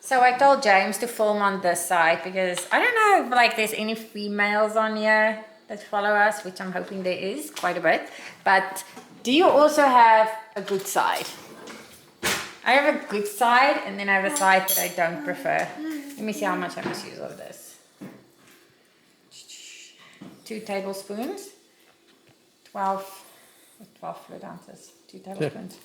So I told James to film on this side because I don't know if like there's any females on here that follow us, which I'm hoping there is quite a bit. But do you also have a good side? I have a good side and then I have a side that I don't prefer. Let me see how much I must use of this. 2 tablespoons. 12 fluid ounces. 2 tablespoons.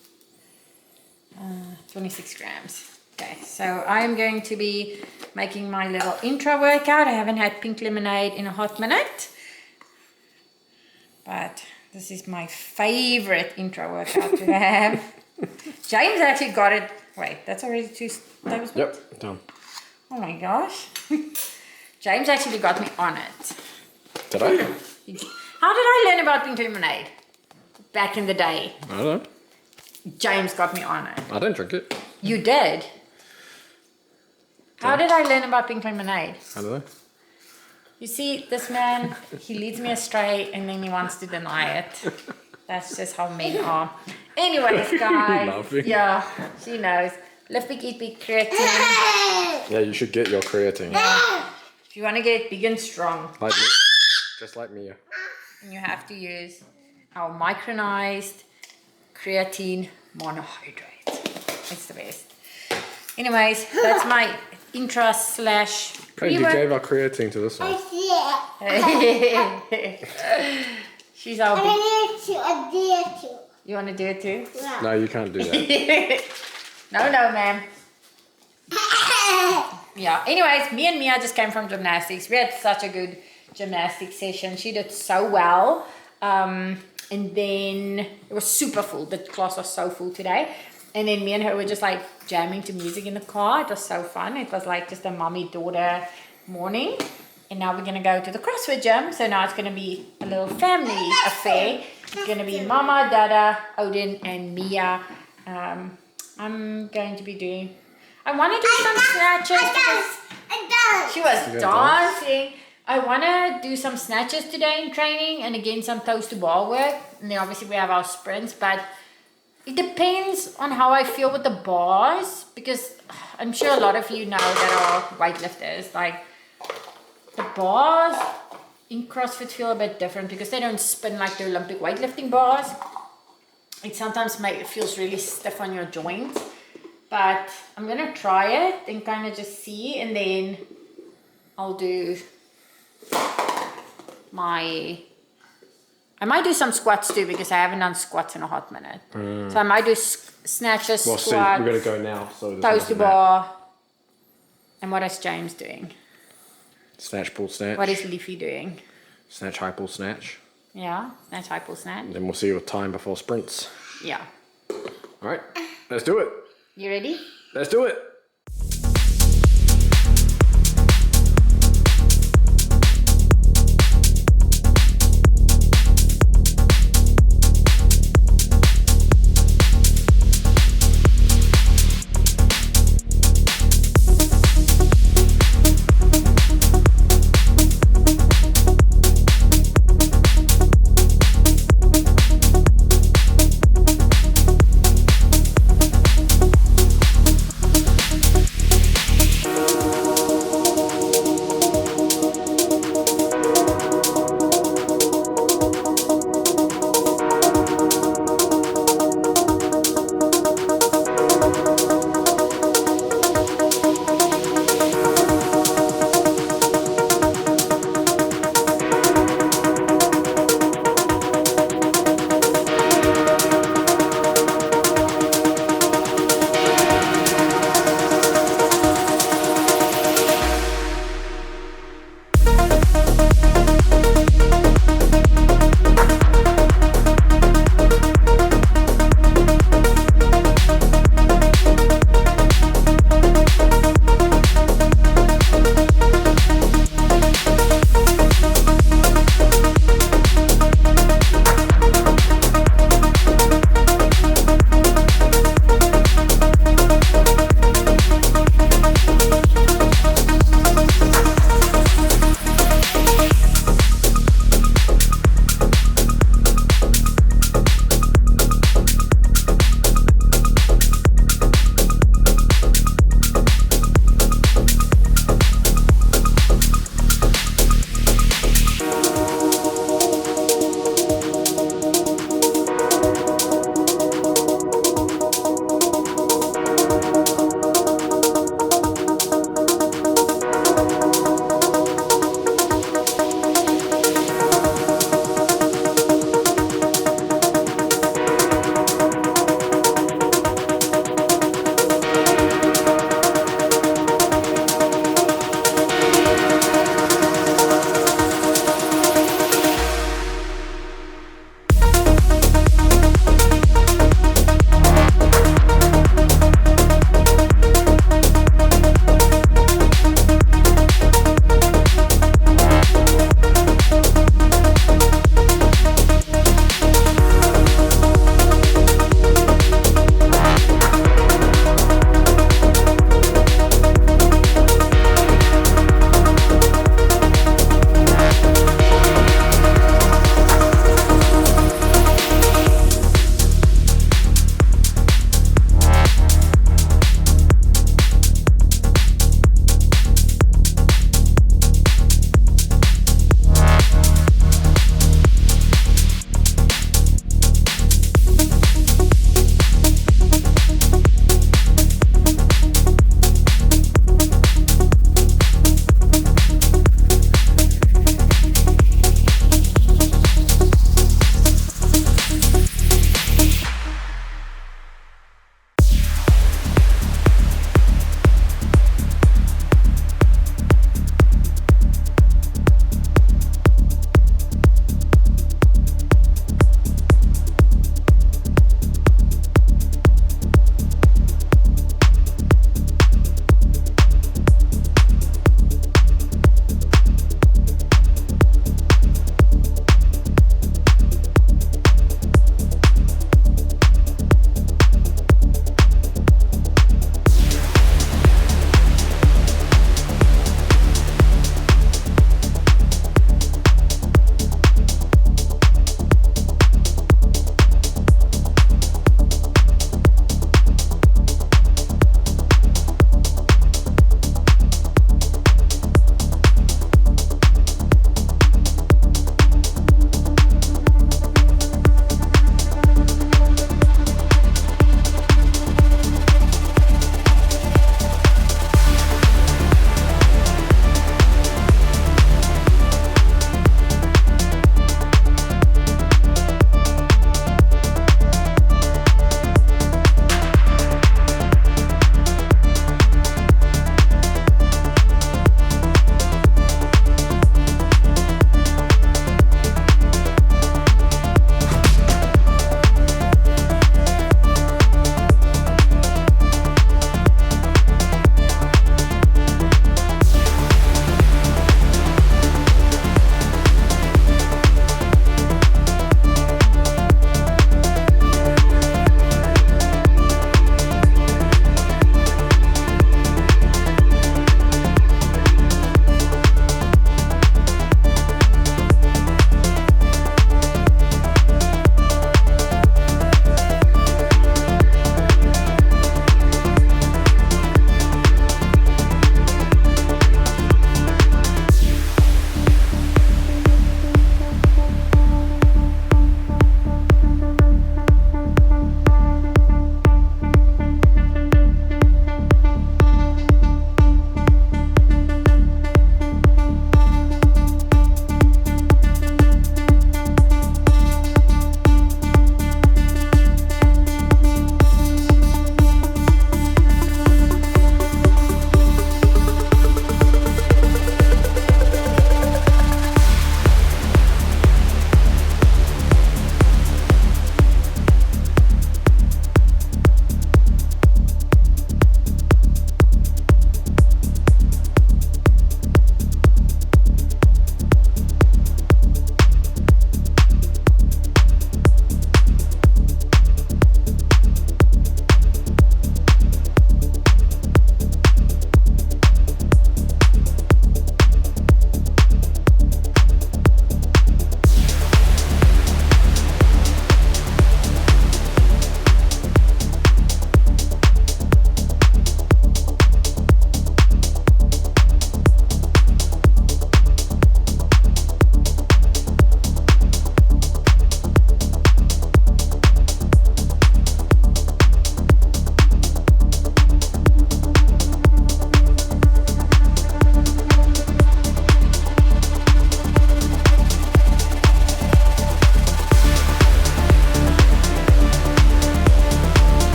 26 grams. Okay, so I'm going to be making my little intro workout. I haven't had pink lemonade in a hot minute. But this is my favorite intro workout to have. James actually got it. Wait, that's already 2 tablespoons? Yep, done. Oh my gosh. James actually got me on it. Did I? How did I learn about pink lemonade? Back in the day. I don't know. James got me on it. I didn't drink it. You did? How did I learn about pink lemonade? I don't know. You see, this man, he leads me astray and then he wants to deny it. That's just how men are. Anyways, guys. Laughing. Yeah, she knows. Live big, eat big, creatine. Yeah, you should get your creatine. Yeah. If you want to get big and strong. Like me. Just like me. You have to use our micronized creatine monohydrate. It's the best. Anyways, that's my intra slash Hey, you gave our creatine to this one. She's our big... I dare to. You want to do it too? Yeah. No, you can't do that. No, ma'am. Yeah, anyways, me and Mia just came from gymnastics. We had such a good gymnastics session. She did so well. And then it was super full. The class was so full today. And then me and her were just like jamming to music in the car. It was so fun. It was like just a mommy-daughter morning. And now we're going to go to the CrossFit gym. So now it's going to be a little family affair. It's going to be Mama, Dada, Odin, and Mia. I'm going to be doing... I want to do some snatches because she was dancing. I want to do some snatches today in training and again some toes to bar work. And then obviously we have our sprints, but it depends on how I feel with the bars because I'm sure a lot of you know that are weightlifters. Like the bars in CrossFit feel a bit different because they don't spin like the Olympic weightlifting bars. It sometimes feels really stiff on your joints. But I'm going to try it and kind of just see. And then I'll do I might do some squats too because I haven't done squats in a hot minute. So I might do snatches, Well, squats. see, we're going to go now. So Toes to bar. And what is James doing? Snatch, pull, snatch. What is Leafy doing? Snatch, high pull, snatch. Yeah, snatch, high pull, snatch. And then we'll see your time before sprints. Yeah. All right, let's do it. You ready? Let's do it.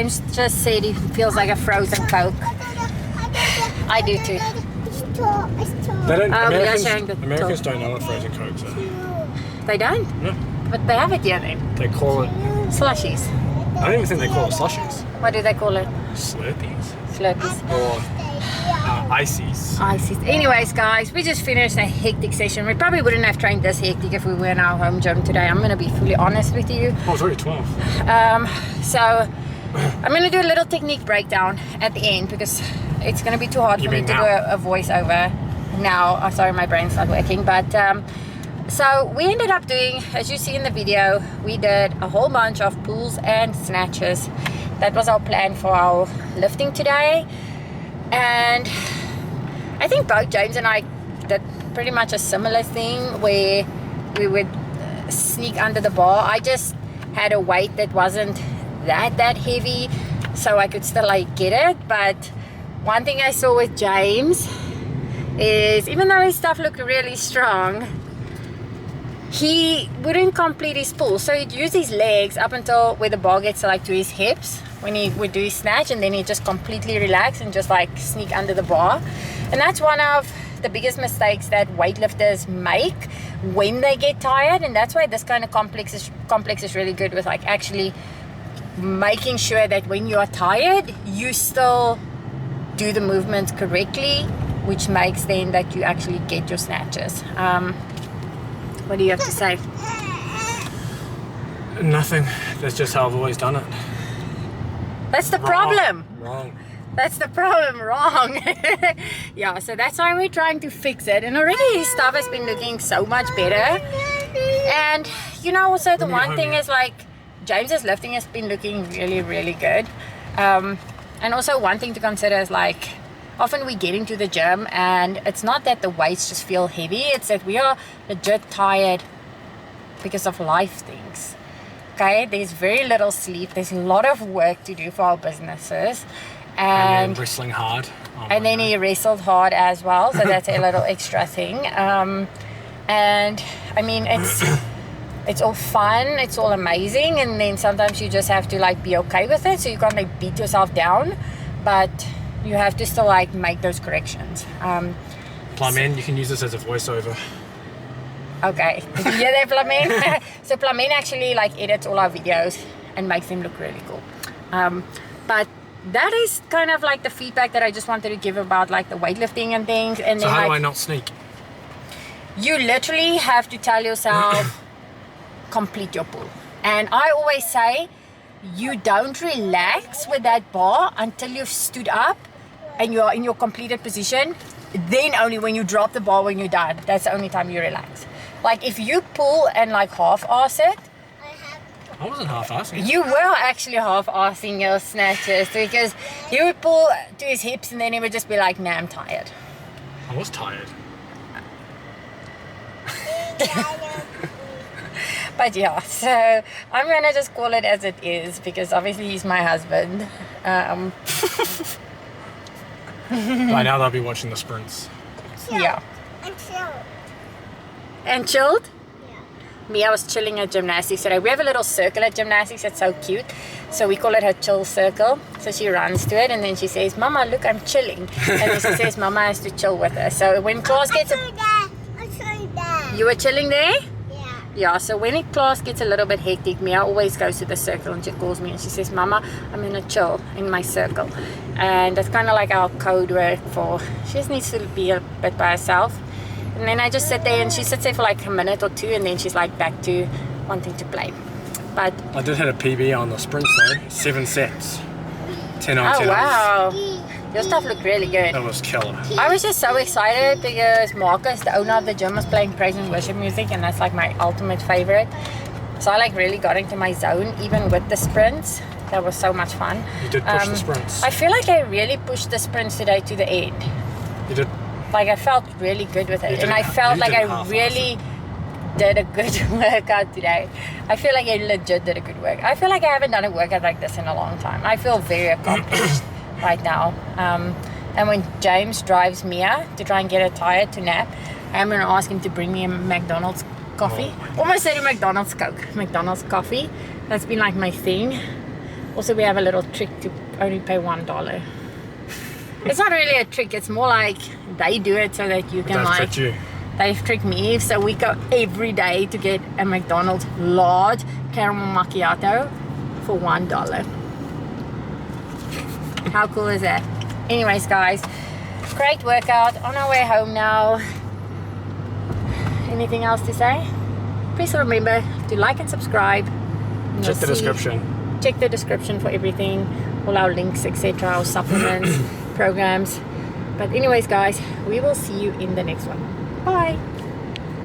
James just said he feels like a frozen Coke. I do too. They don't. Oh, we are Americans, sharing the Americans don't know what frozen Cokes are. They don't? No, But they have it here then. they call it. Slushies. I don't even think they call it slushies. What do they call it? Slurpees Slurpees. or ices. Ices. Anyways, guys, we just finished a hectic session. We probably wouldn't have trained this hectic if we were in our home gym today. I'm going to be fully honest with you. Oh, it's already 12. So I'm going to do a little technique breakdown at the end because it's going to be too hard You for me mean to now? do a voiceover now. Oh, sorry, my brain's not working. But so we ended up doing, as you see in the video, we did a whole bunch of pulls and snatches. That was our plan for our lifting today. And I think both James and I did pretty much a similar thing where we would sneak under the bar. I just had a weight that wasn't that heavy, so I could still like get it. But one thing I saw with James is even though his stuff looked really strong, he wouldn't complete his pull. So he'd use his legs up until where the bar gets like to his hips when he would do his snatch, and then he'd just completely relax and just like sneak under the bar. And that's one of the biggest mistakes that weightlifters make when they get tired, and that's why this kind of complex is really good with like actually making sure that when you are tired you still do the movements correctly, which makes then that you actually get your snatches. What do you have to say? Nothing. That's just how I've always done it. That's the problem. Wrong. That's the problem. Wrong. Yeah, so that's why we're trying to fix it. And already his stuff has been looking so much better. And you know, also the one thing is like James's lifting has been looking really good. And also one thing to consider is like often we get into the gym and it's not that the weights just feel heavy, it's that we are legit tired because of life things. Okay, there's very little sleep, there's a lot of work to do for our businesses, And then wrestling hard. Oh and then he wrestled hard as well, so that's a little extra thing. And I mean, it's all fun, it's all amazing, and then sometimes you just have to like be okay with it, so you can't like beat yourself down, but you have to still like make those corrections. Plum, you can use this as a voiceover. Okay, did you hear that, Flamen? So Flamen actually like edits all our videos and makes them look really cool. But that is kind of like the feedback that I just wanted to give about like the weightlifting and things. And So then how like, do I not sneak? you literally have to tell yourself, complete your pull. And I always say, you don't relax with that bar until you've stood up and you're in your completed position. Then only when you drop the bar when you're done, that's the only time you relax. Like if you pull and like half-ass it, I wasn't half-assing. you were actually half-assing your snatches because you would pull to his hips and then he would just be like, nah, I'm tired. I was tired. But yeah, so I'm gonna just call it as it is because obviously he's my husband. By now they'll be watching the sprints. Yeah. And chill. And chilled? Yeah. Mia was chilling at gymnastics today. We have a little circle at gymnastics that's so cute. So we call it her chill circle. So she runs to it and then she says, Mama, look, I'm chilling. And then she says, Mama has to chill with her. So when class gets I saw that. You were chilling there? Yeah. Yeah, so when class gets a little bit hectic, Mia always goes to the circle and she calls me and she says, Mama, I'm gonna chill in my circle. And that's kind of like our code word for, she just needs to be a bit by herself. And then I just sit there and she sits there for like a minute or two and then she's like back to wanting to play. But, I did hit a PB on the sprints though. 7 sets. 10 on oh 10 off. wow, your stuff looked really good. That was killer. I was just so excited because Marcus, the owner of the gym, was playing praise and worship music and that's like my ultimate favorite. So I like really got into my zone even with the sprints. That was so much fun. You did push the sprints. I feel like I really pushed the sprints today to the end. You did. Like I felt really good with it. And I didn't- felt you like didn't I half-ass really did a good workout today. I feel like I legit did a good work. I feel like I haven't done a workout like this in a long time. I feel very accomplished right now. And when James drives Mia to try and get her tired to nap, I'm going to ask him to bring me a McDonald's coffee. Oh my God. Almost said a McDonald's Coke. McDonald's coffee. That's been like my thing. Also, we have a little trick to only pay $1. It's not really a trick. It's more like they do it so that you can They've like. tricked you. They've tricked me. So we go every day to get a McDonald's large caramel macchiato for $1. How cool is that? Anyways, guys, great workout. On our way home now. Anything else to say? Please remember to like and subscribe. And Check you'll the see- description. Check the description for everything, all our links, etc., our supplements, programs. But anyways, guys, we will see you in the next one. Bye.